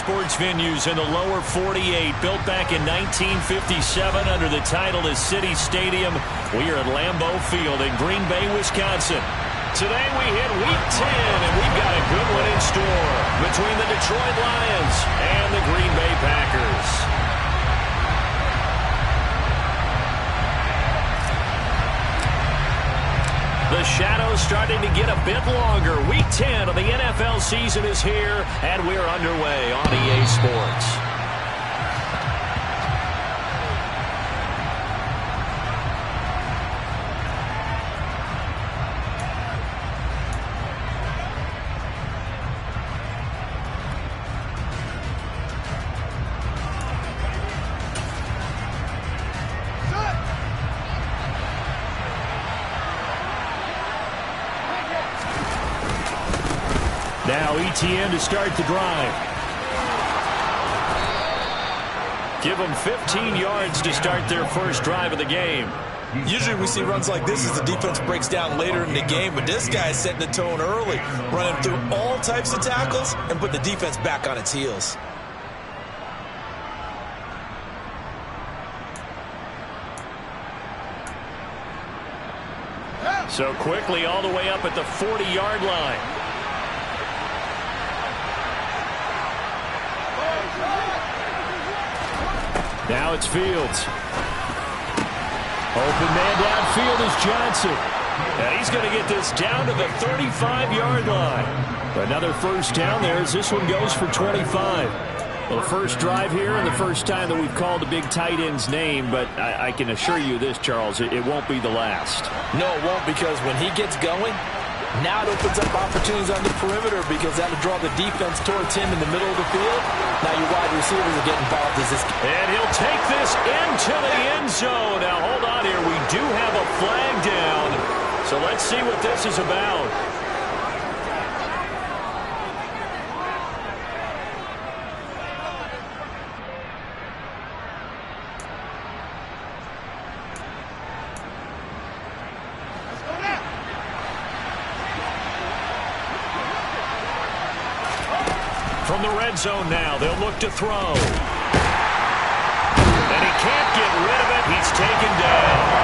sports venues in the lower 48, built back in 1957 under the title of City Stadium. We are at Lambeau Field in Green Bay, Wisconsin. Today we hit Week 10, and we've got a good one in store between the Detroit Lions and the Green Bay Packers. The shadow's starting to get a bit longer. Week 10 of the NFL season is here, and we're underway on EA Sports. Now ETN to start the drive. Give them 15 yards to start their first drive of the game. Usually we see runs like this as the defense breaks down later in the game, but this guy's setting the tone early, running through all types of tackles and putting the defense back on its heels. So quickly all the way up at the 40-yard line. Now it's Fields. Open man downfield is Johnson. And he's going to get this down to the 35-yard line. Another first down there as this one goes for 25. Well, the first drive here and the first time that we've called a big tight end's name, but I can assure you this, Charles, it won't be the last. No, it won't, because when he gets going, now it opens up opportunities on the perimeter because that'll draw the defense towards him in the middle of the field. Now your wide receivers are getting involved as this. And he'll take this into the end zone. Now hold on here. We do have a flag down. So let's see what this is about. From the red zone now, they'll look to throw. And he can't get rid of it. He's taken down.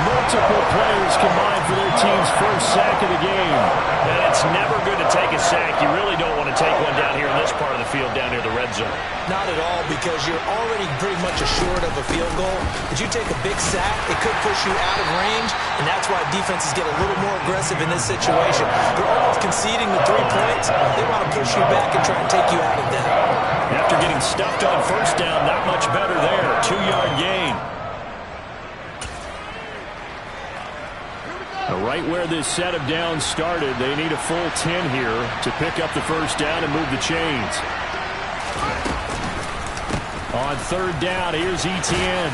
Multiple players combined for their team's first sack of the game. And it's never good to take a sack. You really don't want to take one down here in this part of the field, down near the red zone. Not at all, because you're already pretty much assured of a field goal. If you take a big sack, it could push you out of range, and that's why defenses get a little more aggressive in this situation. They're almost conceding the 3 points. They want to push you back and try and take you out of that. After getting stuffed on first down, not much better there. 2-yard gain. Right where this set of downs started, they need a full 10 here to pick up the first down and move the chains. On third down, here's ETN.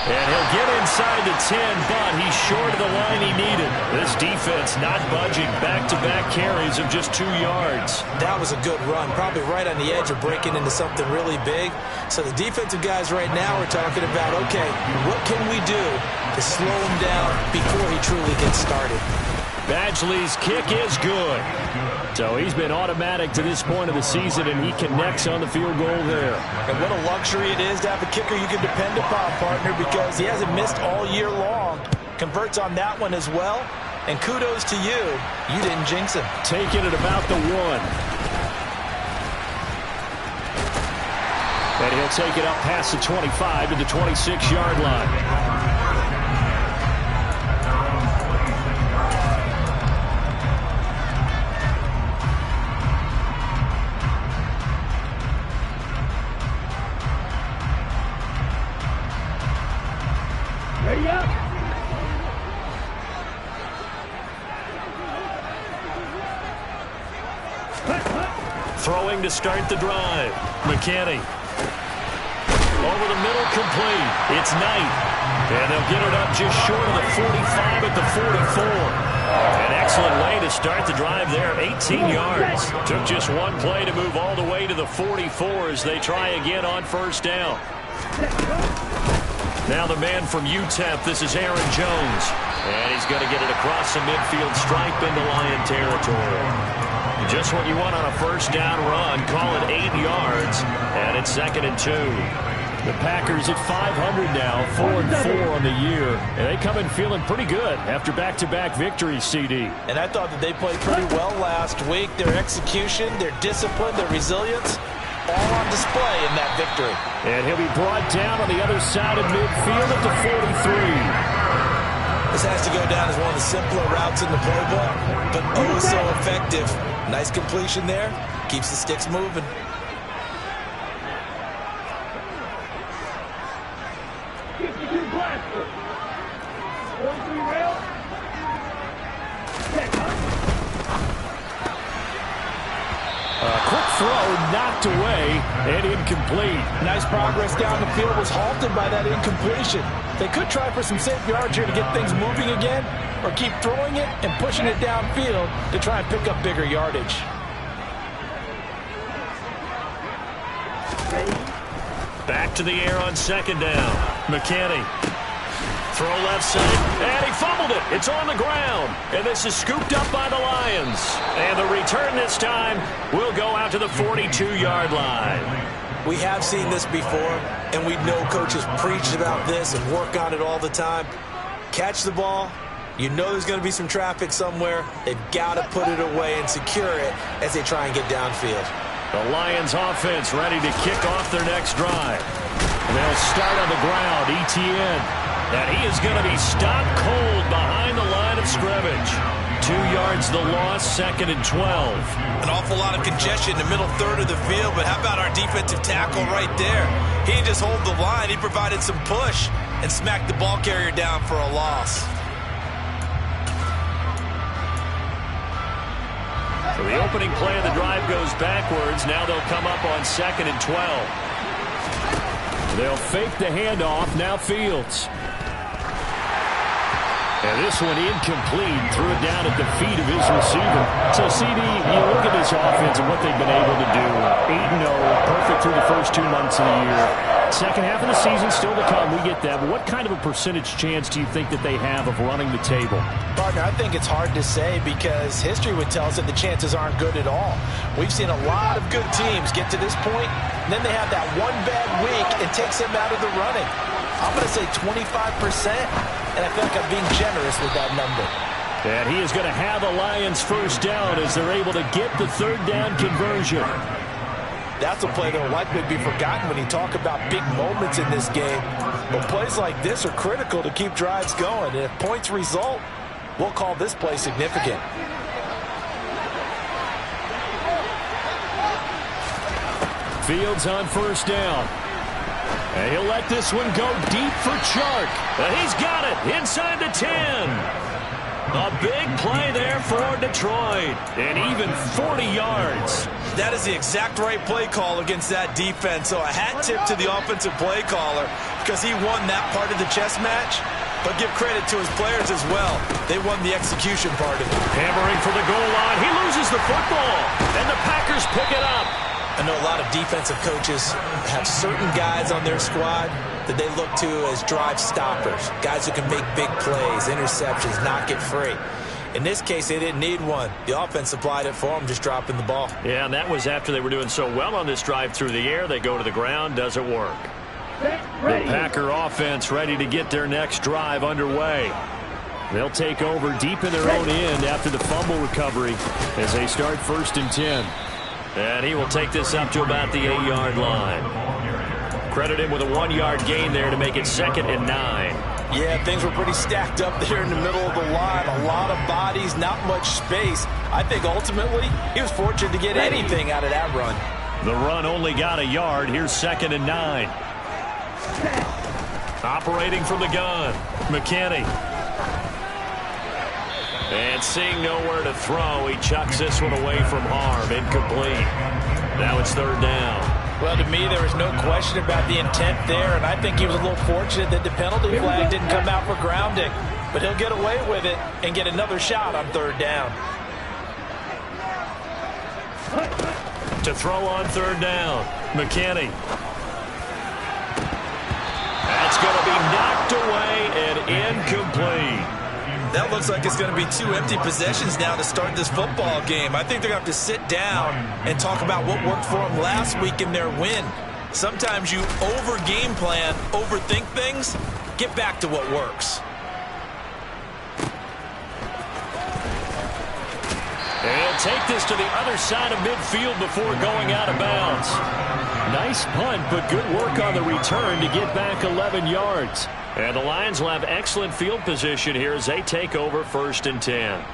And he'll get inside the 10, but he's short of the line he needed. This defense not budging. Back-to-back carries of just 2 yards. That was a good run, probably right on the edge of breaking into something really big. So the defensive guys right now are talking about, okay, what can we do to slow him down before he truly gets started? Badgley's kick is good. So he's been automatic to this point of the season, and he connects on the field goal there. And what a luxury it is to have a kicker you can depend upon, partner, because he hasn't missed all year long. Converts on that one as well. And kudos to you. You didn't jinx him. Taking it about the 1. And he'll take it up past the 25 to the 26-yard line. Throwing to start the drive. McKinney. Over the middle, complete. It's Knight. And they'll get it up just short of the 45 at the 44. An excellent way to start the drive there. 18 yards. Took just one play to move all the way to the 44 as they try again on first down. Now the man from UTEP, this is Aaron Jones. And he's going to get it across the midfield stripe into Lion territory. Just what you want on a first down run. Call it 8 yards, and it's 2nd and 2. The Packers at 500 now, 4-4 on the year. And they come in feeling pretty good after back-to-back victories, CD. And I thought that they played pretty well last week. Their execution, their discipline, their resilience, all on display in that victory. And he'll be brought down on the other side of midfield at the 43. This has to go down as one of the simpler routes in the playbook, but oh so effective. Nice completion there. Keeps the sticks moving. Quick throw knocked away and incomplete. Nice progress down the field, was halted by that incompletion. They could try for some safe yards here to get things moving again, or keep throwing it and pushing it downfield to try and pick up bigger yardage. Back to the air on 2nd down. McKinney. Throw left side, and he fumbled it. It's on the ground, and this is scooped up by the Lions. And the return this time will go out to the 42-yard line. We have seen this before, and we know coaches preach about this and work on it all the time. Catch the ball. You know there's going to be some traffic somewhere. They've got to put it away and secure it as they try and get downfield. The Lions offense ready to kick off their next drive. They'll start on the ground. ETN. And he is going to be stopped cold behind the line of scrimmage. 2 yards the loss, 2nd and 12. An awful lot of congestion in the middle third of the field, but how about our defensive tackle right there? He didn't just hold the line, he provided some push and smacked the ball carrier down for a loss. So the opening play of the drive goes backwards. Now they'll come up on 2nd and 12. They'll fake the handoff. Now Fields. And this one incomplete. Threw it down at the feet of his receiver. So, CD, you look at this offense and what they've been able to do. 8-0, perfect through the first 2 months of the year. Second half of the season still to come. We get that. But what kind of a percentage chance do you think that they have of running the table? Partner, I think it's hard to say because history would tell us that the chances aren't good at all. We've seen a lot of good teams get to this point, and then they have that one bad week and takes them out of the running. I'm going to say 25%, and I feel like I'm being generous with that number. And he is going to have the Lions first down as they're able to get the 3rd down conversion. That's a play that will likely be forgotten when you talk about big moments in this game. But plays like this are critical to keep drives going. And if points result, we'll call this play significant. Fields on first down. And he'll let this one go deep for Chark. And he's got it inside the 10. A big play there for Detroit. And even 40 yards. That is the exact right play call against that defense. So a hat tip to the offensive play caller because he won that part of the chess match. But give credit to his players as well. They won the execution part of it. Hammering for the goal line. He loses the football. And the Packers pick it up. I know a lot of defensive coaches have certain guys on their squad that they look to as drive stoppers, guys who can make big plays, interceptions, knock it free. In this case, they didn't need one. The offense supplied it for them, just dropping the ball. Yeah, and that was after they were doing so well on this drive through the air. They go to the ground, doesn't work. The Packer offense ready to get their next drive underway. They'll take over deep in their own end after the fumble recovery as they start 1st and 10. And he will take this up to about the 8-yard line. Credit him with a 1-yard gain there to make it 2nd and 9. Yeah, things were pretty stacked up there in the middle of the line. A lot of bodies, not much space. I think ultimately he was fortunate to get anything out of that run. The run only got a yard. Here's 2nd and 9. Operating from the gun, McKinney. And seeing nowhere to throw, he chucks this one away from harm. Incomplete. Now it's 3rd down. Well, to me, there was no question about the intent there, and I think he was a little fortunate that the penalty flag didn't come out for grounding. But he'll get away with it and get another shot on 3rd down. To throw on 3rd down, McKinney. That's going to be knocked away and incomplete. That looks like it's going to be 2 empty possessions now to start this football game. I think they're going to have to sit down and talk about what worked for them last week in their win. Sometimes you over-game plan, overthink things. Get back to what works. And he'll take this to the other side of midfield before going out of bounds. Nice punt, but good work on the return to get back 11 yards. And the Lions will have excellent field position here as they take over 1st and 10.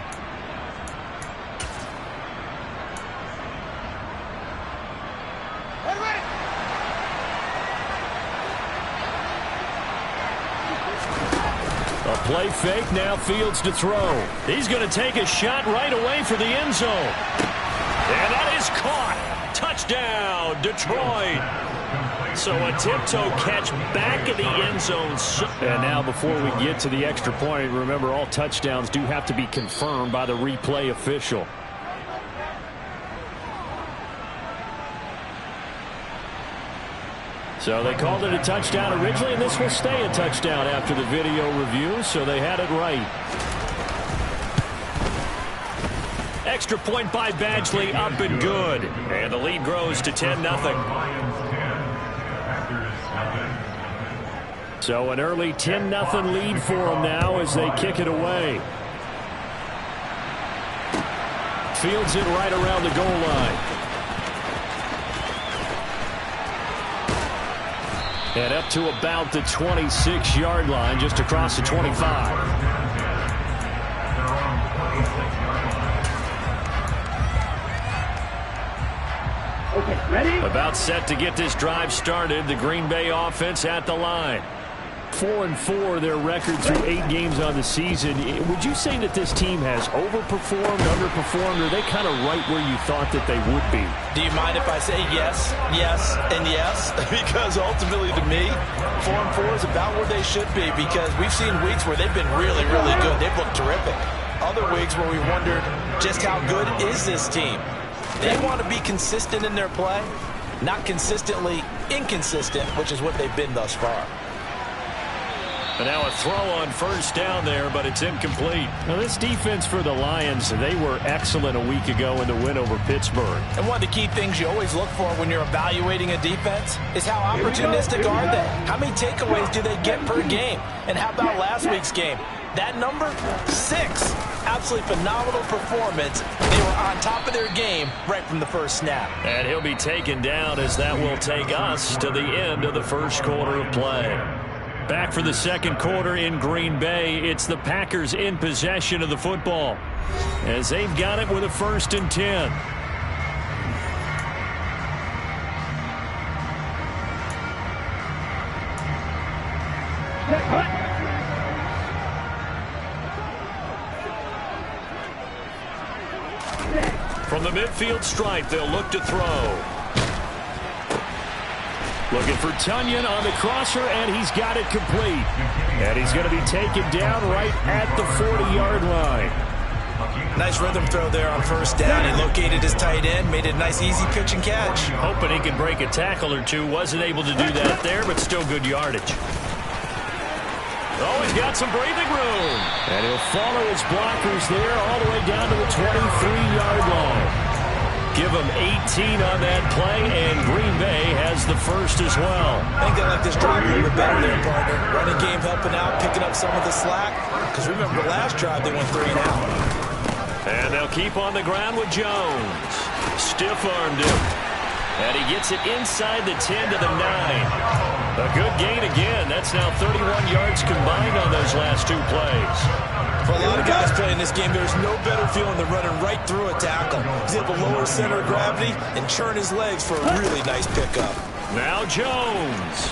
A play fake, now Fields to throw. He's going to take a shot right away for the end zone. And that is caught. Touchdown, Detroit. So a tiptoe catch back in the end zone. And now before we get to the extra point, remember all touchdowns do have to be confirmed by the replay official. So they called it a touchdown originally, and this will stay a touchdown after the video review, so they had it right. Extra point by Badgley, up and good. And the lead grows to 10-0. So an early 10-0 lead for them now as they kick it away. Fields it right around the goal line. And up to about the 26-yard line, just across the 25. Okay, ready? About set to get this drive started. The Green Bay offense at the line. 4-4 their record through 8 games on the season. Would you say that this team has overperformed, underperformed, or are they kind of right where you thought that they would be? Do you mind if I say yes, yes, and yes? Because ultimately to me, 4-4 is about where they should be, because we've seen weeks where they've been really, really good. They've looked terrific. Other weeks where we wondered just how good is this team. They want to be consistent in their play, not consistently inconsistent, which is what they've been thus far. And now a throw on 1st down there, but it's incomplete. Now this defense for the Lions, they were excellent a week ago in the win over Pittsburgh. And one of the key things you always look for when you're evaluating a defense is how opportunistic are they? How many takeaways do they get per game? And how about last week's game? That number, 6. Absolutely phenomenal performance. They were on top of their game right from the first snap. And he'll be taken down as that will take us to the end of the 1st quarter of play. Back for the 2nd quarter in Green Bay. It's the Packers in possession of the football as they've got it with a 1st and 10. From the midfield stripe, they'll look to throw. Looking for Tunyon on the crosser, and he's got it complete. And he's going to be taken down right at the 40-yard line. Nice rhythm throw there on 1st down. He located his tight end, made it a nice, easy pitch and catch. Hoping he could break a tackle or two. Wasn't able to do that there, but still good yardage. Oh, he's got some breathing room. And he'll follow his blockers there all the way down to the 23-yard line. Give them 18 on that play, and Green Bay has the 1st as well. I think they like this drive a little bit better there, partner. Running game helping out, picking up some of the slack. Because remember, the last drive they went 3 and out. And they'll keep on the ground with Jones. Stiff-armed him. And he gets it inside the 10 to the 9. A good gain again. That's now 31 yards combined on those last 2 plays. For a lot of guys playing this game, there's no better feeling than running right through a tackle. He's able to lower center of gravity and churn his legs for a really nice pickup. Now Jones.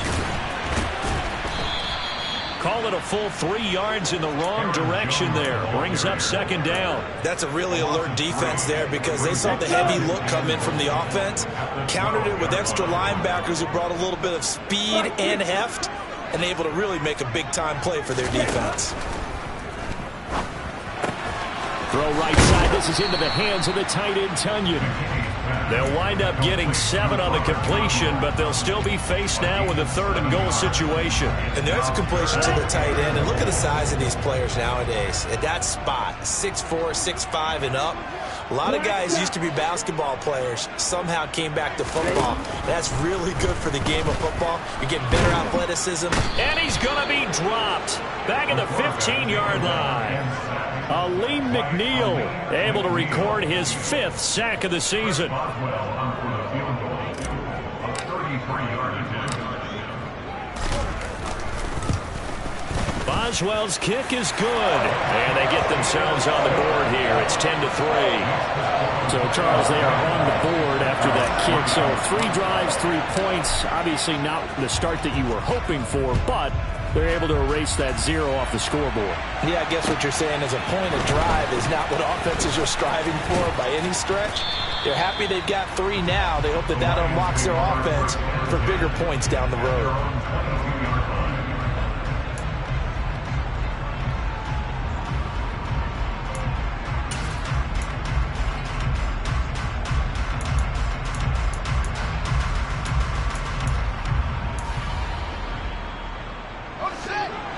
Call it a full 3 yards in the wrong direction there. Brings up 2nd down. That's a really alert defense there because they saw the heavy look come in from the offense, countered it with extra linebackers who brought a little bit of speed and heft, and able to really make a big-time play for their defense. Throw right side. This is into the hands of the tight end, Tunyon. They'll wind up getting 7 on the completion, but they'll still be faced now with a 3rd and goal situation. And there's a completion to the tight end. And look at the size of these players nowadays. At that spot, 6'4", 6'5", and up. A lot of guys used to be basketball players, somehow came back to football. That's really good for the game of football. You're getting better athleticism. And he's going to be dropped. Back at the 15-yard line. Aleem McNeil able to record his 5th sack of the season. Boswell's kick is good, and they get themselves on the board here. It's 10-3. So, Charles, they are on the board after that kick. So 3 drives, 3 points. Obviously not the start that you were hoping for, but they're able to erase that 0 off the scoreboard. Yeah, I guess what you're saying is a point of drive is not what offenses are striving for by any stretch. They're happy they've got 3 now. They hope that that unlocks their offense for bigger points down the road.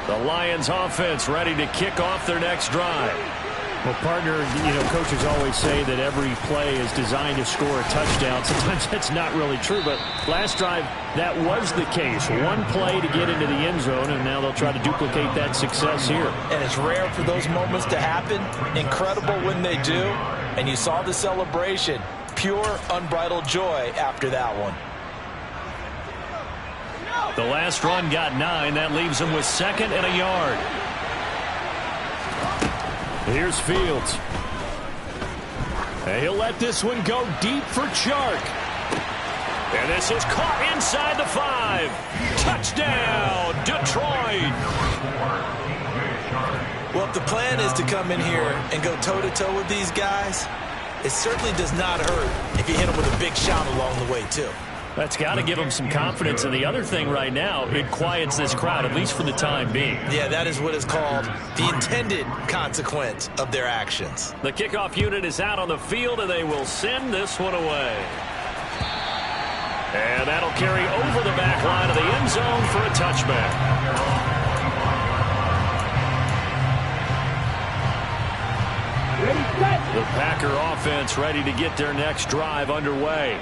The Lions offense ready to kick off their next drive. Well, partner, coaches always say that every play is designed to score a touchdown. Sometimes that's not really true, but last drive, that was the case. 1 play to get into the end zone, and now they'll try to duplicate that success here. And it's rare for those moments to happen. Incredible when they do. And you saw the celebration. Pure, unbridled joy after that one. The last run got 9. That leaves him with 2nd and a yard. Here's Fields. And he'll let this one go deep for Chark. And this is caught inside the 5. Touchdown, Detroit. Well, if the plan is to come in here and go toe-to-toe with these guys, it certainly does not hurt if you hit them with a big shot along the way, too. That's got to give them some confidence. And the other thing right now, it quiets this crowd, at least for the time being. Yeah, that is what is called the intended consequence of their actions. The kickoff unit is out on the field, and they will send this one away. And that'll carry over the back line of the end zone for a touchback. The Packer offense ready to get their next drive underway.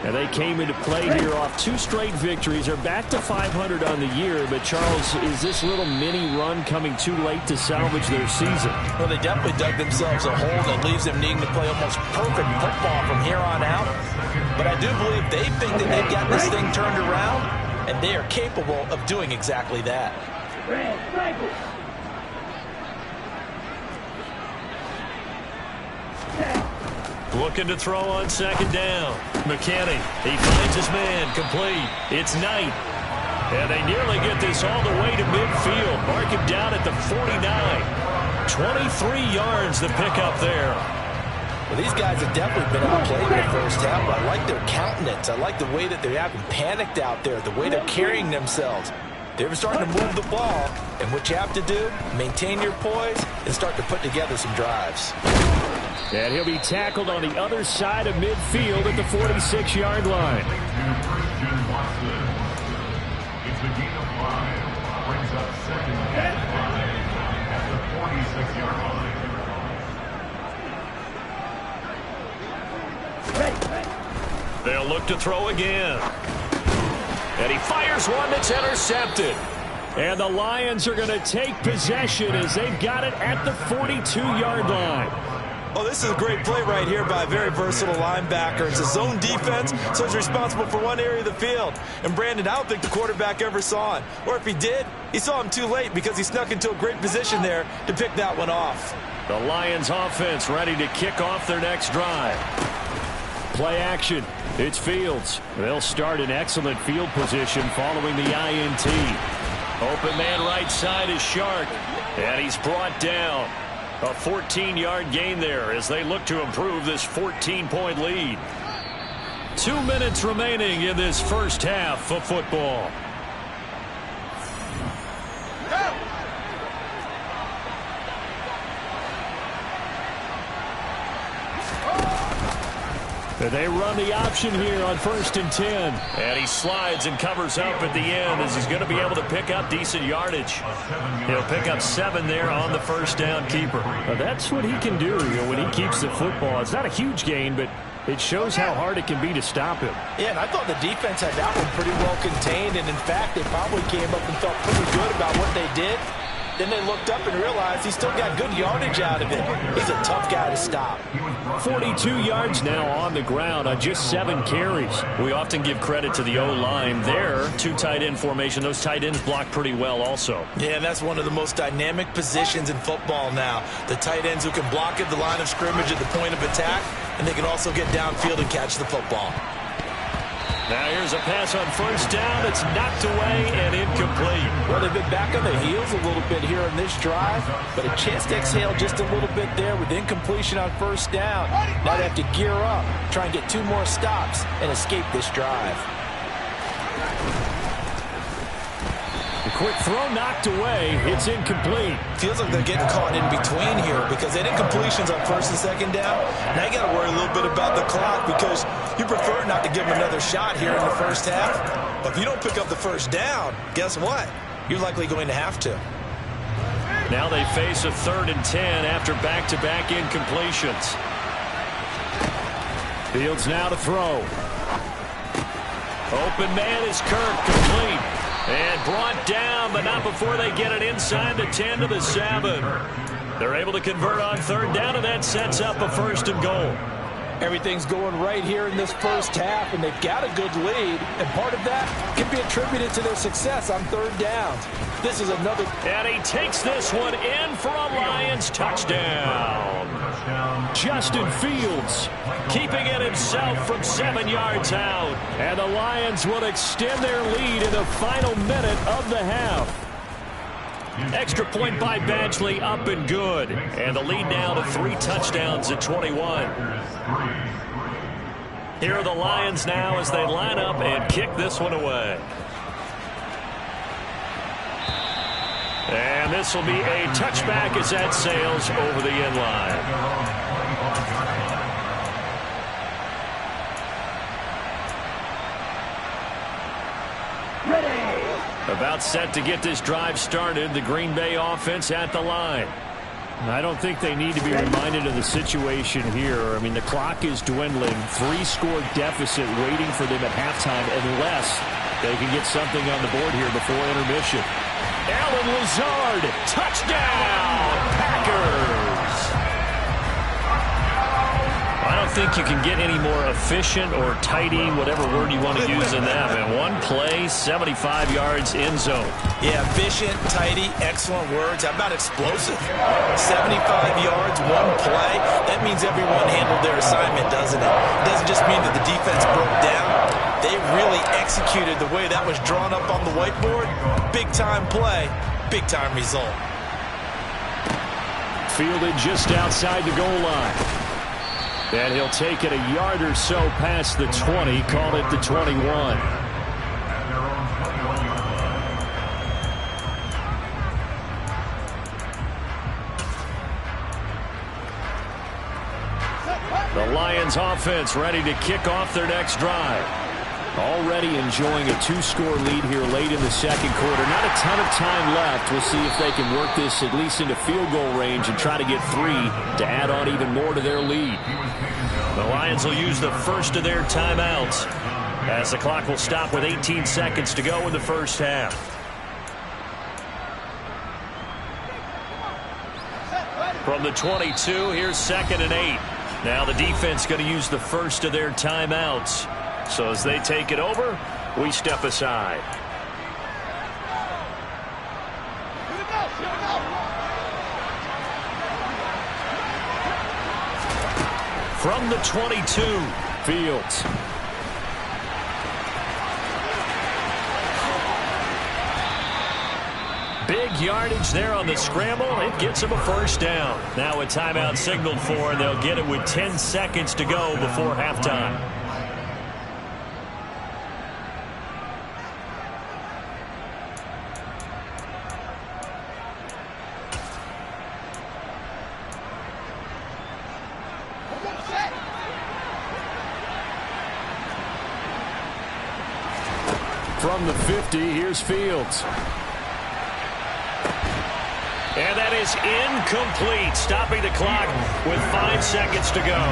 And they came into play here off 2 straight victories. They're back to 500 on the year. But, Charles, is this little mini run coming too late to salvage their season? Well, they definitely dug themselves a hole that leaves them needing to play almost perfect football from here on out. But I do believe they think that they've got this thing turned around, and they are capable of doing exactly that. Looking to throw on 2nd down. McKinney, he finds his man, complete. It's Knight. And they nearly get this all the way to midfield. Mark him down at the 49. 23 yards the pickup there. Well, these guys have definitely been outplayed in the first half. I like their countenance. I like the way that they haven't panicked out there, the way they're carrying themselves. They're starting to move the ball. And what you have to do, maintain your poise and start to put together some drives. And he'll be tackled on the other side of midfield at the 46-yard line. It's the gain of 5. Brings up 2nd and 5 at the 46-yard line. They'll look to throw again. And he fires one that's intercepted. And the Lions are going to take possession as they've got it at the 42-yard line. Oh, this is a great play right here by a very versatile linebacker. It's a zone defense, so he's responsible for one area of the field. And Brandon, I don't think the quarterback ever saw it. Or if he did, he saw him too late because he snuck into a great position there to pick that one off. The Lions offense ready to kick off their next drive. Play action. It's Fields. They'll start in excellent field position following the INT. Open man right side is Shark. And he's brought down. A 14-yard gain there as they look to improve this 14-point lead. 2 minutes remaining in this first half of football. They run the option here on 1st and 10. And he slides and covers up at the end as he's going to be able to pick up decent yardage. He'll pick up 7 there on the first down keeper. That's what he can do when he keeps the football. It's not a huge gain, but it shows how hard it can be to stop him. Yeah, and I thought the defense had that one pretty well contained, and in fact, they probably came up and felt pretty good about what they did. Then they looked up and realized he still got good yardage out of it. He's a tough guy to stop. 42 yards now on the ground on just 7 carries. We often give credit to the O-line there. 2 tight end formation. Those tight ends block pretty well also. Yeah, and that's one of the most dynamic positions in football now. The tight ends who can block at the line of scrimmage at the point of attack, and they can also get downfield and catch the football. Now here's a pass on first down. It's knocked away and incomplete. Well, they've been back on their heels a little bit here in this drive, but a chance to exhale just a little bit there with incompletion on first down. Now they have to gear up, try and get 2 more stops, and escape this drive. The quick throw knocked away. It's incomplete. Feels like they're getting caught in between here because they had incompletions on first and second down. Now you got to worry a little bit about the clock because you prefer not to give them another shot here in the first half. But if you don't pick up the first down, guess what? You're likely going to have to. Now they face a 3rd and 10 after back-to-back incompletions. Fields now to throw. Open man is Kirk, complete. And brought down, but not before they get it inside the 10 to the 7. They're able to convert on 3rd down, and that sets up a 1st and goal. Everything's going right here in this first half, and they've got a good lead, and part of that can be attributed to their success on 3rd downs. This is another... And he takes this one in for a Lions touchdown. Justin Fields keeping it himself from 7 yards out. And the Lions will extend their lead in the final minute of the half. Extra point by Badgley, up and good. And the lead now to 3 touchdowns at 21. Here are the Lions now as they line up and kick this one away. And this will be a touchback as that sails over the end line. About set to get this drive started. The Green Bay offense at the line. I don't think they need to be reminded of the situation here. I mean, the clock is dwindling. 3-score deficit waiting for them at halftime unless they can get something on the board here before intermission. Allen Lazard, touchdown, Packers. I don't think you can get any more efficient or tidy, whatever word you want to use in that. Man, 1 play, 75 yards, end zone. Yeah, efficient, tidy, excellent words. How about explosive? 75 yards, 1 play. That means everyone handled their assignment, doesn't it? It doesn't just mean that the defense broke down. They really executed the way that was drawn up on the whiteboard. Big-time play, big-time result. Fielded just outside the goal line. And he'll take it a yard or so past the 20, call it the 21. The Lions offense ready to kick off their next drive. Already enjoying a 2-score lead here late in the second quarter. Not a ton of time left. We'll see if they can work this at least into field goal range and try to get 3 to add on even more to their lead. The Lions will use the first of their timeouts as the clock will stop with 18 seconds to go in the first half. From the 22, here's 2nd and 8. Now the defense going to use the first of their timeouts. So as they take it over, we step aside. From the 22, Fields. Big yardage there on the scramble. It gets them a first down. Now a timeout signaled for, and they'll get it with 10 seconds to go before halftime. From the 50, here's Fields. And that is incomplete, stopping the clock with 5 seconds to go.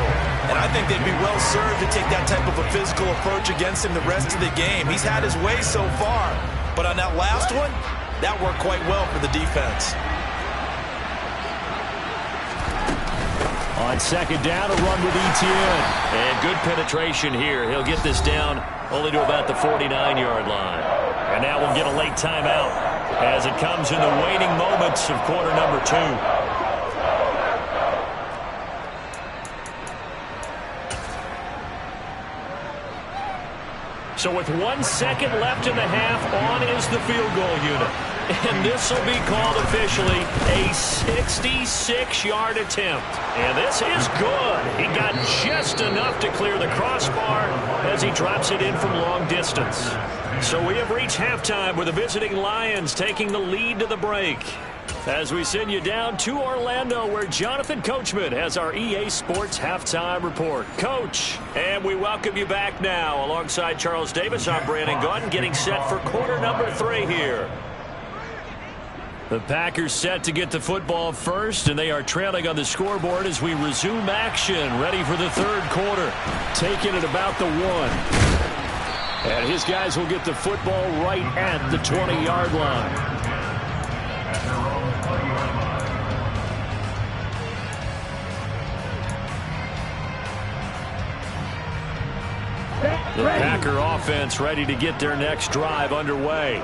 And I think they'd be well served to take that type of a physical approach against him the rest of the game. He's had his way so far, but on that last one, that worked quite well for the defense. On second down, a run with Etienne. And good penetration here. He'll get this down only to about the 49-yard line. And now we'll get a late timeout as it comes in the waning moments of quarter number 2. So with 1 second left in the half, on is the field goal unit. And this will be called officially a 66-yard attempt. And this is good. He got just enough to clear the crossbar as he drops it in from long distance. So we have reached halftime with the visiting Lions taking the lead to the break. As we send you down to Orlando, where Jonathan Coachman has our EA Sports Halftime Report. Coach, and we welcome you back now. Alongside Charles Davis, I'm Brandon Gunn, getting set for quarter number 3 here. The Packers set to get the football first, and they are trailing on the scoreboard as we resume action, ready for the third quarter. Taking it about the 1. And his guys will get the football right at the 20-yard line. The Packer offense ready to get their next drive underway.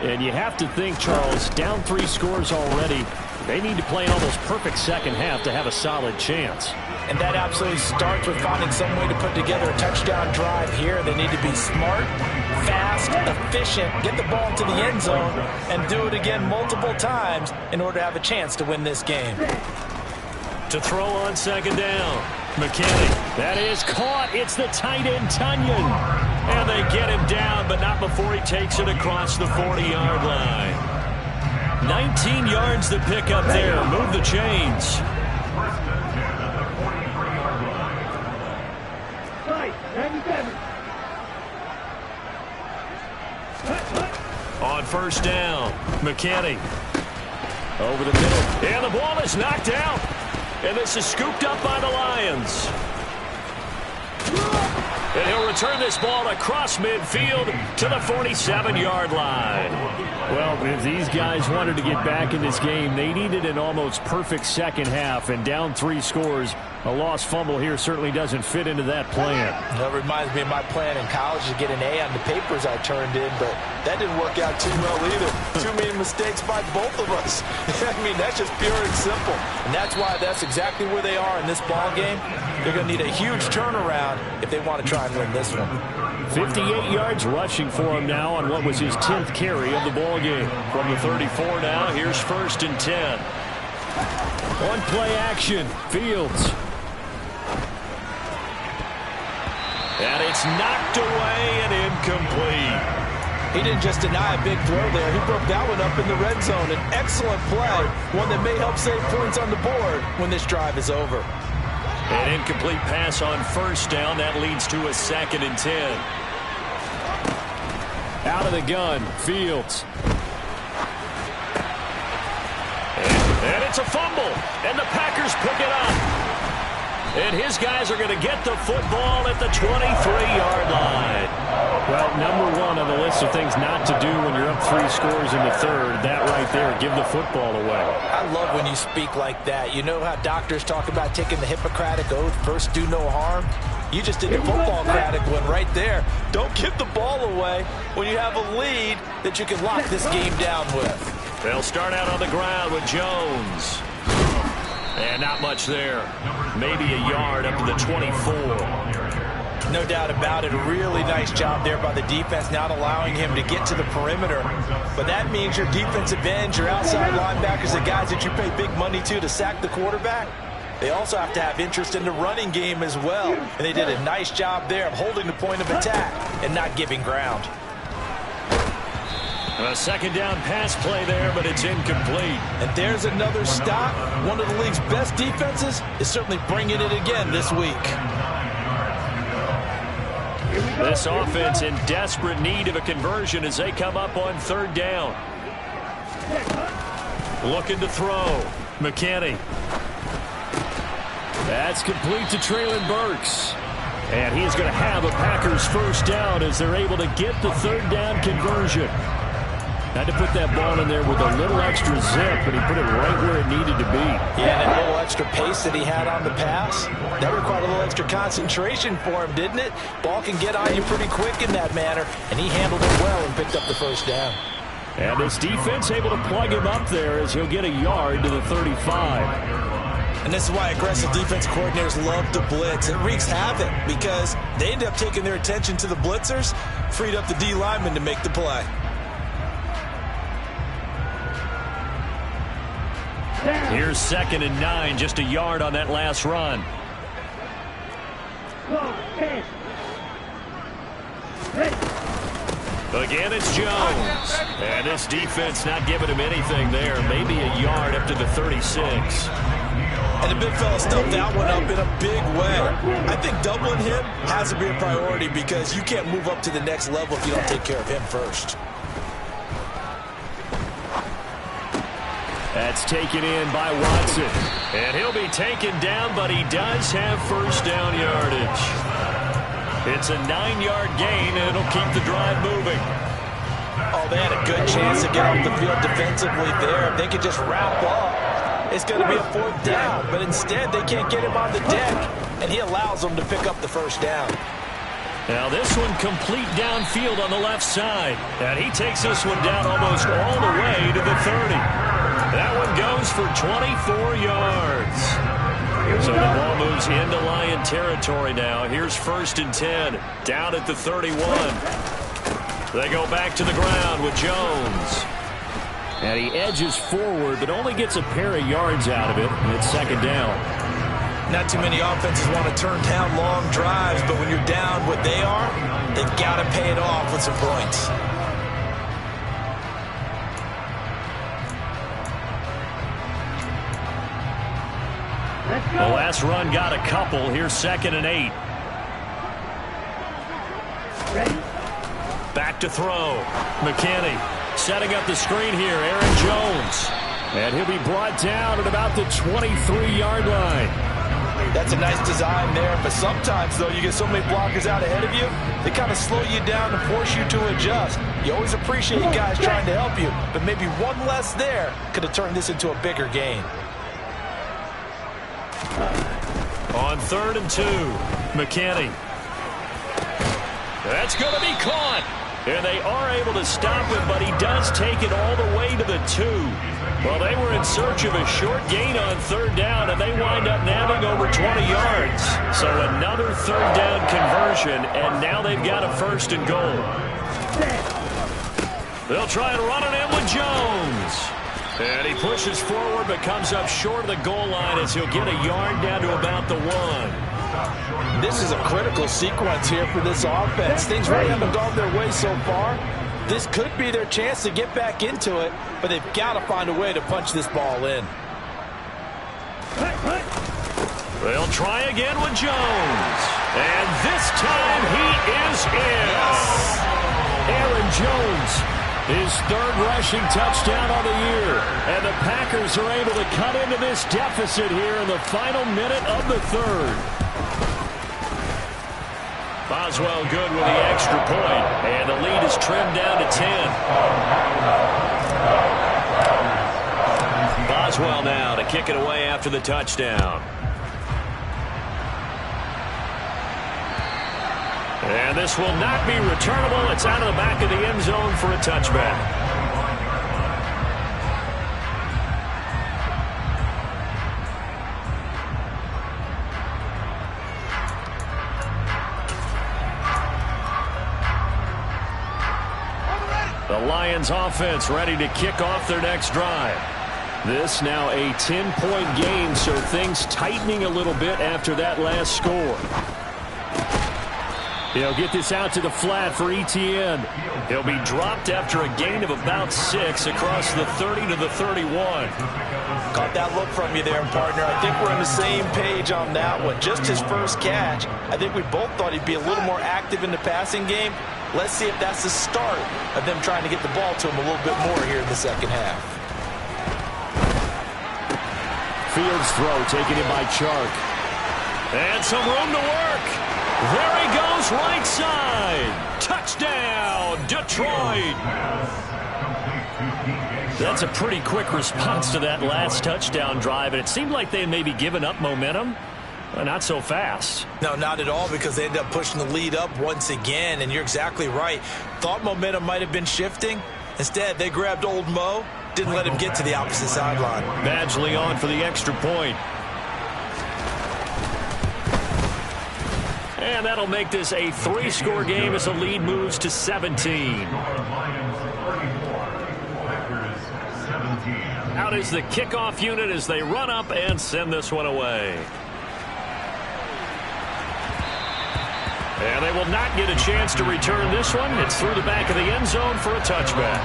And you have to think, Charles, down 3 scores already. They need to play an almost perfect second half to have a solid chance. And that absolutely starts with finding some way to put together a touchdown drive here. They need to be smart, fast, efficient, get the ball into the end zone, and do it again multiple times in order to have a chance to win this game. To throw on second down, McKinney. That is caught. It's the tight end, Tunyon. And they get him down, but not before he takes it across the 40-yard line. 19 yards to pick up there. Move the chains. On first down, McKinney. Over the middle. And the ball is knocked out. And this is scooped up by the Lions. And he'll return this ball across midfield to the 47-yard line. Well, if these guys wanted to get back in this game, they needed an almost perfect second half. And down 3 scores, a lost fumble here certainly doesn't fit into that plan. That reminds me of my plan in college to get an A on the papers I turned in, but that didn't work out too well either. Too many mistakes by both of us. I mean, that's just pure and simple. And that's why that's exactly where they are in this ball game. They're going to need a huge turnaround if they want to try and win this one. 58 yards rushing for him now on what was his 10th carry of the ball game. From the 34 now, here's 1st and 10. One play action, Fields. And it's knocked away and incomplete. He didn't just deny a big throw there. He broke that one up in the red zone. An excellent play, one that may help save points on the board when this drive is over. An incomplete pass on first down. That leads to a 2nd and 10. Out of the gun, Fields. And it's a fumble. And the Packers pick it up. And his guys are going to get the football at the 23-yard line. Well, number 1 on the list of things not to do when you're up 3 scores in the third, that right there, give the football away. I love when you speak like that. You know how doctors talk about taking the Hippocratic Oath, first do no harm? You just did the football-cratic one right there. Don't give the ball away when you have a lead that you can lock this game down with. They'll start out on the ground with Jones. And not much there. Maybe a yard up to the 24. No doubt about it. A really nice job there by the defense, not allowing him to get to the perimeter. But that means your defensive ends, your outside linebackers, the guys that you pay big money to sack the quarterback, they also have to have interest in the running game as well. And they did a nice job there of holding the point of attack and not giving ground. A second down pass play there, but it's incomplete. And there's another stop. One of the league's best defenses is certainly bringing it again this week. This offense in desperate need of a conversion as they come up on third down. Looking to throw. McKinney. That's complete to Traylon Burks. And he's going to have a Packers first down as they're able to get the third down conversion. Had to put that ball in there with a little extra zip, but he put it right where it needed to be. Yeah, and a little extra pace that he had on the pass. That required a little extra concentration for him, didn't it? Ball can get on you pretty quick in that manner, and he handled it well and picked up the first down. And his defense able to plug him up there as he'll get a yard to the 35. And this is why aggressive defense coordinators love to blitz. It wreaks havoc because they end up taking their attention to the blitzers, freed up the D lineman to make the play. Here's 2nd and 9, just a yard on that last run. Again, it's Jones. And this defense not giving him anything there. Maybe a yard up to the 36. And the big fella stuffed that one up in a big way. I think doubling him has to be a priority because you can't move up to the next level if you don't take care of him first. That's taken in by Watson. And he'll be taken down, but he does have first down yardage. It's a 9-yard gain, and it'll keep the drive moving. Oh, they had a good chance to get off the field defensively there. If they could just wrap up, it's going to be a 4th down. But instead, they can't get him on the deck, and he allows them to pick up the first down. Now this one complete downfield on the left side. And he takes this one down almost all the way to the 30. That one goes for 24 yards. So the ball moves into Lion territory now. Here's 1st and 10, down at the 31. They go back to the ground with Jones. And he edges forward, but only gets a pair of yards out of it. And it's 2nd down. Not too many offenses want to turn down long drives, but when you're down what they are, they've got to pay it off with some points. The last run got a couple. Here's 2nd and 8. Back to throw. McKinney setting up the screen here. Aaron Jones. And he'll be brought down at about the 23-yard line. That's a nice design there, but sometimes, though, you get so many blockers out ahead of you, they kind of slow you down and force you to adjust. You always appreciate guys trying to help you, but maybe one less there could have turned this into a bigger gain. On 3rd and 2, McKinney. That's going to be caught. And they are able to stop him, but he does take it all the way to the 2. Well, they were in search of a short gain on 3rd down, and they wind up nabbing over 20 yards. So another 3rd down conversion, and now they've got a 1st and goal. They'll try and run it in with Jones. And he pushes forward, but comes up short of the goal line as he'll get a yard down to about the 1. This is a critical sequence here for this offense. Things really haven't gone their way so far. This could be their chance to get back into it, but they've got to find a way to punch this ball in. They'll try again with Jones. And this time he is in. Aaron Jones, his 3rd rushing touchdown of the year. And the Packers are able to cut into this deficit here in the final minute of the 3rd. Boswell good with the extra point, and the lead is trimmed down to 10. Boswell now to kick it away after the touchdown. And this will not be returnable. It's out of the back of the end zone for a touchback. The Lions offense ready to kick off their next drive. This now a 10-point game, so things tightening a little bit after that last score. He'll get this out to the flat for ETN. He'll be dropped after a gain of about 6 across the 30 to the 31. Caught that look from you there, partner. I think we're on the same page on that one. Just his first catch. I think we both thought he'd be a little more active in the passing game. Let's see if that's the start of them trying to get the ball to him a little bit more here in the second half. Fields throw taken in by Chark. And some room to work. There he goes, right side. Touchdown, Detroit. That's a pretty quick response to that last touchdown drive, and it seemed like they had maybe given up momentum. Not so fast. No, not at all, because they ended up pushing the lead up once again, and you're exactly right. Thought momentum might have been shifting. Instead, they grabbed old Mo, didn't let him get to the opposite sideline. Badgley on for the extra point. And that'll make this a 3-score game as the lead moves to 17. Out is the kickoff unit as they run up and send this one away. And they will not get a chance to return this one. It's through the back of the end zone for a touchback.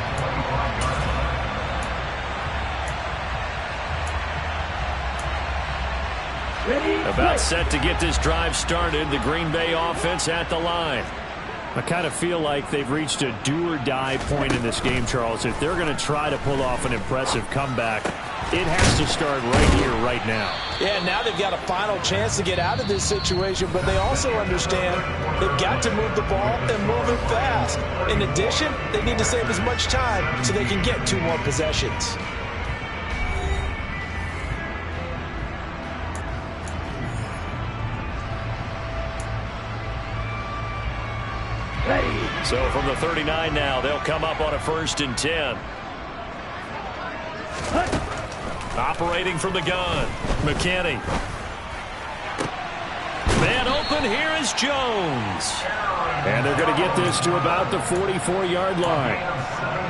About set to get this drive started. The Green Bay offense at the line. I kind of feel like they've reached a do-or-die point in this game, Charles. If they're going to try to pull off an impressive comeback, it has to start right here, right now. Yeah, now they've got a final chance to get out of this situation, but they also understand they've got to move the ball and move it fast. In addition, they need to save as much time so they can get 2 more possessions. So from the 39 now, they'll come up on a 1st and 10. Operating from the gun, McKinney. Man open, here is Jones. And they're going to get this to about the 44-yard line.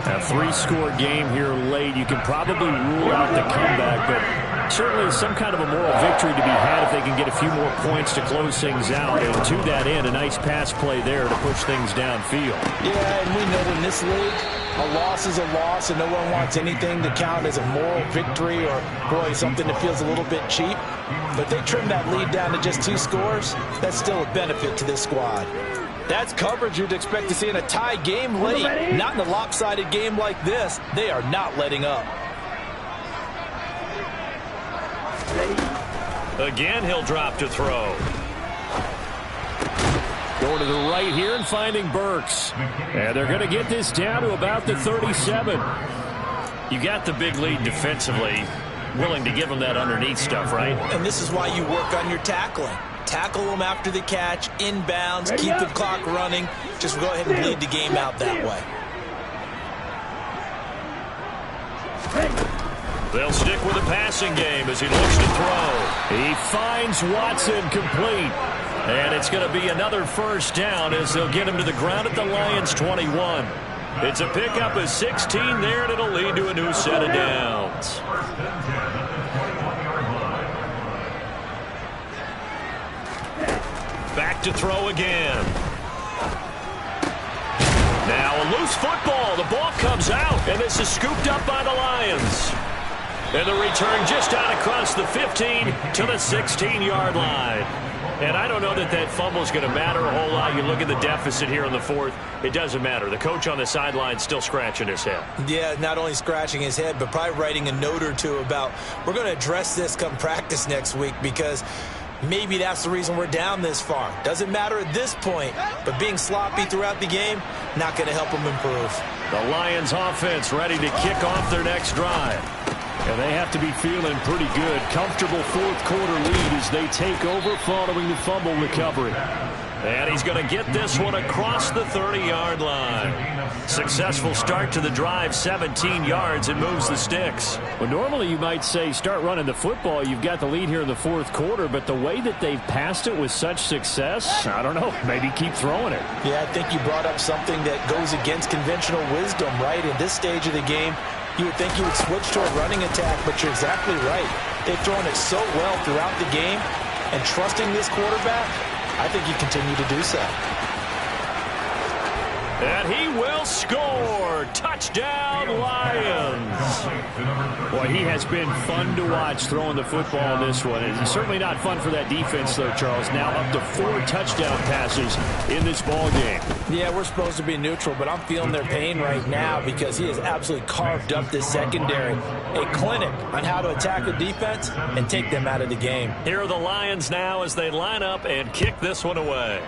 A 3-score game here late. You can probably rule out the comeback, but certainly some kind of a moral victory to be had if they can get a few more points to close things out. And to that end, a nice pass play there to push things downfield. Yeah, and we know in this league, a loss is a loss, and no one wants anything to count as a moral victory or, boy, something that feels a little bit cheap. But they trim that lead down to just 2 scores. That's still a benefit to this squad. That's coverage you'd expect to see in a tie game late. Not in a lopsided game like this. They are not letting up. Again, he'll drop to throw. Going to the right here and finding Burks. And they're going to get this down to about the 37. You got the big lead defensively. Willing to give them that underneath stuff, right? And this is why you work on your tackling. Tackle them after the catch, inbounds, keep the clock running. Just go ahead and bleed the game out that way. They'll stick with the passing game as he looks to throw. He finds Watson complete. And it's going to be another 1st down as they'll get him to the ground at the Lions' 21. It's a pickup of 16 there, and it'll lead to a new set of downs. Back to throw again. Now a loose football. The ball comes out, and this is scooped up by the Lions. And the return just out across the 15 to the 16-yard line. And I don't know that that fumble is going to matter a whole lot. You look at the deficit here in the 4th. It doesn't matter. The coach on the sideline still scratching his head. Yeah, not only scratching his head, but probably writing a note or two about we're going to address this come practice next week because maybe that's the reason we're down this far. Doesn't matter at this point, but being sloppy throughout the game, not going to help them improve. The Lions offense ready to kick off their next drive. And they have to be feeling pretty good. Comfortable 4th quarter lead as they take over following the fumble recovery. And he's going to get this one across the 30-yard line. Successful start to the drive, 17 yards, and moves the sticks. Well, normally you might say start running the football. You've got the lead here in the 4th quarter, but the way that they've passed it with such success, I don't know, maybe keep throwing it. Yeah, I think you brought up something that goes against conventional wisdom, right? In this stage of the game, you would think you would switch to a running attack, but you're exactly right. They've thrown it so well throughout the game, and trusting this quarterback, I think you continue to do so. And he will score. Touchdown, Lions. Boy, he has been fun to watch throwing the football in this one. It's certainly not fun for that defense, though, Charles. Now up to 4 touchdown passes in this ball game. Yeah, we're supposed to be neutral, but I'm feeling their pain right now because he has absolutely carved up this secondary. A clinic on how to attack the defense and take them out of the game. Here are the Lions now as they line up and kick this one away.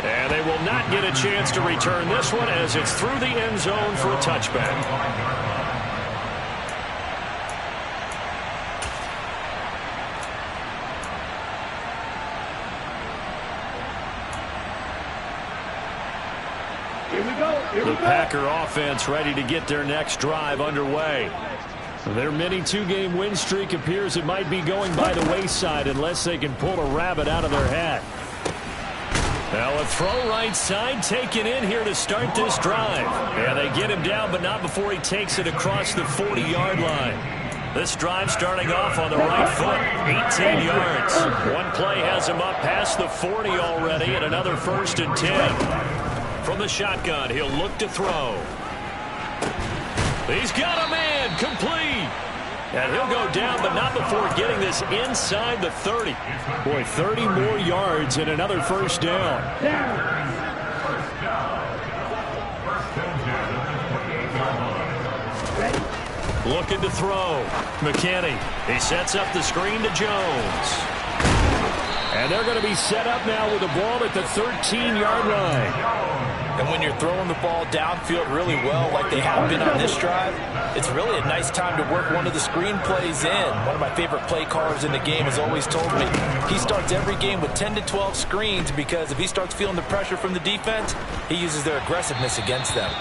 And they will not get a chance to return this one as it's through the end zone for a touchback. The Packer offense ready to get their next drive underway. Their mini 2-game win streak appears it might be going by the wayside unless they can pull a rabbit out of their hat. Now a throw right side taken in here to start this drive. And they get him down, but not before he takes it across the 40-yard line. This drive starting off on the right foot, 18 yards. One play has him up past the 40 already, and another 1st and 10. From the shotgun, he'll look to throw. He's got a man, complete. And he'll go down, but not before getting this inside the 30. Boy, 30 more yards and another 1st down. Looking to throw. McKinney. He sets up the screen to Jones. And they're going to be set up now with the ball at the 13-yard line. And when you're throwing the ball downfield really well like they have been on this drive, it's really a nice time to work one of the screen plays in. One of my favorite play callers in the game has always told me he starts every game with 10 to 12 screens because if he starts feeling the pressure from the defense, he uses their aggressiveness against them.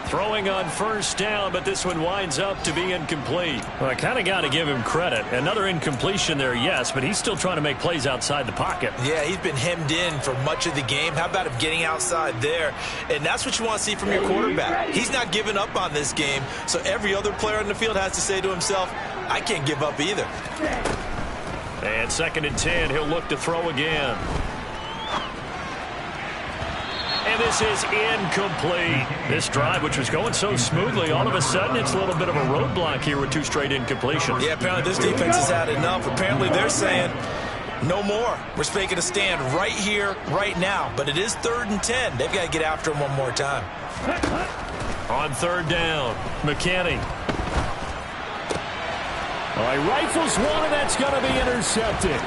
Throwing on 1st down, but this one winds up to be incomplete. Well, I kind of got to give him credit. Another incompletion there, yes, but he's still trying to make plays outside the pocket. Yeah, he's been hemmed in for much of the game. How about him getting outside there? And that's what you want to see from your quarterback. He's not giving up on this game, so every other player on the field has to say to himself, I can't give up either. And 2nd and 10, he'll look to throw again. And this is incomplete. This drive, which was going so smoothly, all of a sudden it's a little bit of a roadblock here with 2 straight incompletions. Yeah, apparently this defense has had enough. Apparently they're saying, no more. We're making a stand right here, right now. But it is 3rd and 10. They've got to get after him one more time. On 3rd down, McKinney. All right, rifles one, and that's going to be intercepted.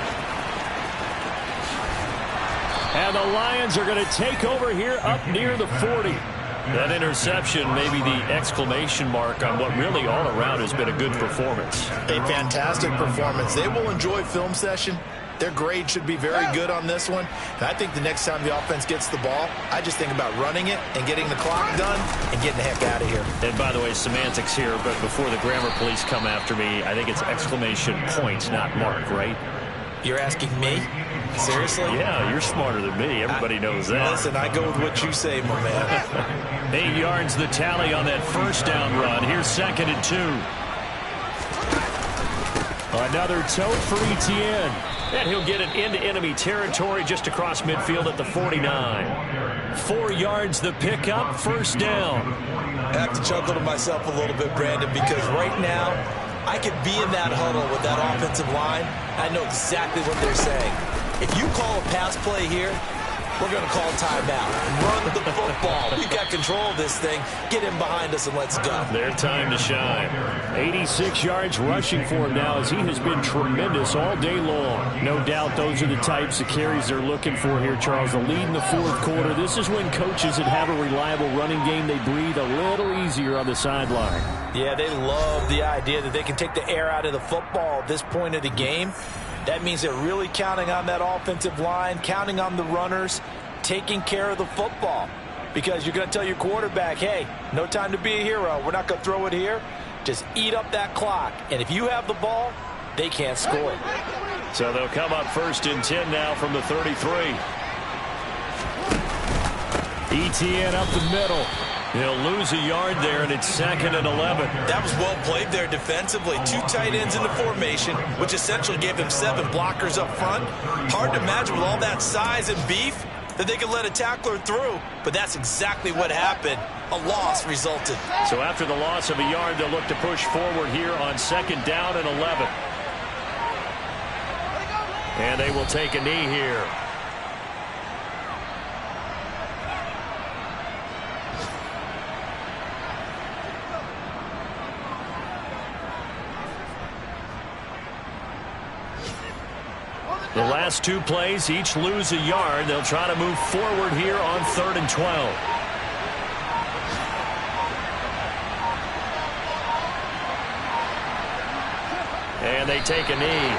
And the Lions are going to take over here up near the 40. That interception may be the exclamation mark on what really all around has been a good performance. A fantastic performance. They will enjoy film session. Their grade should be very good on this one. And I think the next time the offense gets the ball, I just think about running it and getting the clock done and getting the heck out of here. And by the way, semantics here, but before the grammar police come after me, I think it's exclamation point, not mark, right? You're asking me? Seriously? Yeah, you're smarter than me. Everybody knows that. Listen, I go with what you say, my man. 8 yards the tally on that 1st down run. Here's 2nd and 2. Another tote for Etienne. And he'll get it into enemy territory just across midfield at the 49. 4 yards the pickup, 1st down. I have to chuckle to myself a little bit, Brandon, because right now I could be in that huddle with that offensive line. I know exactly what they're saying. If you call a pass play here, we're going to call timeout. Run the football. We've got control of this thing. Get in behind us and let's go. Their time to shine. 86 yards rushing for him now as he has been tremendous all day long. No doubt those are the types of carries they're looking for here, Charles. The lead in the 4th quarter. This is when coaches that have a reliable running game, they breathe a little easier on the sideline. Yeah, they love the idea that they can take the air out of the football at this point of the game. That means they're really counting on that offensive line, counting on the runners, taking care of the football. Because you're going to tell your quarterback, hey, no time to be a hero. We're not going to throw it here. Just eat up that clock. And if you have the ball, they can't score. So they'll come up 1st and 10 now from the 33. Etienne up the middle. He'll lose a yard there, and it's 2nd and 11. That was well played there defensively. 2 tight ends in the formation, which essentially gave him 7 blockers up front. Hard to imagine with all that size and beef, that they could let a tackler through, but that's exactly what happened. A loss resulted. So after the loss of a yard, they'll look to push forward here on 2nd down and 11. And they will take a knee here. The last 2 plays, each lose a yard. They'll try to move forward here on 3rd and 12. And they take a knee.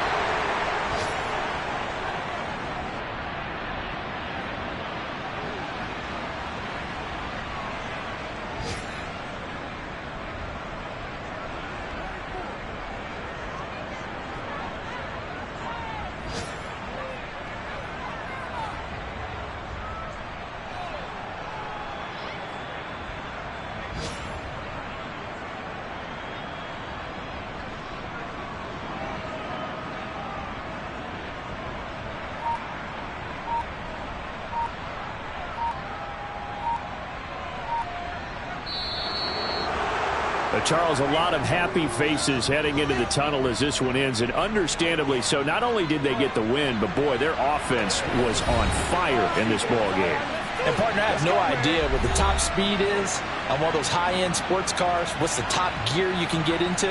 Charles, a lot of happy faces heading into the tunnel as this one ends, and understandably so. Not only did they get the win, but boy, their offense was on fire in this ball game. And partner, I have no idea what the top speed is on one of those high-end sports cars. What's the top gear you can get into?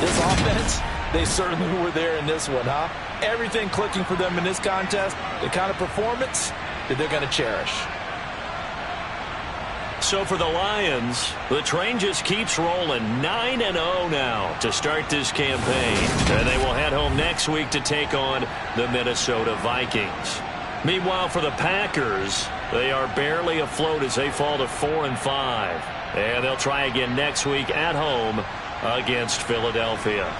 This offense, they certainly were there in this one, huh? Everything clicking for them in this contest, the kind of performance that they're going to cherish. So for the Lions, the train just keeps rolling 9-0 now to start this campaign. And they will head home next week to take on the Minnesota Vikings. Meanwhile, for the Packers, they are barely afloat as they fall to 4-5. And they'll try again next week at home against Philadelphia.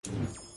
ready?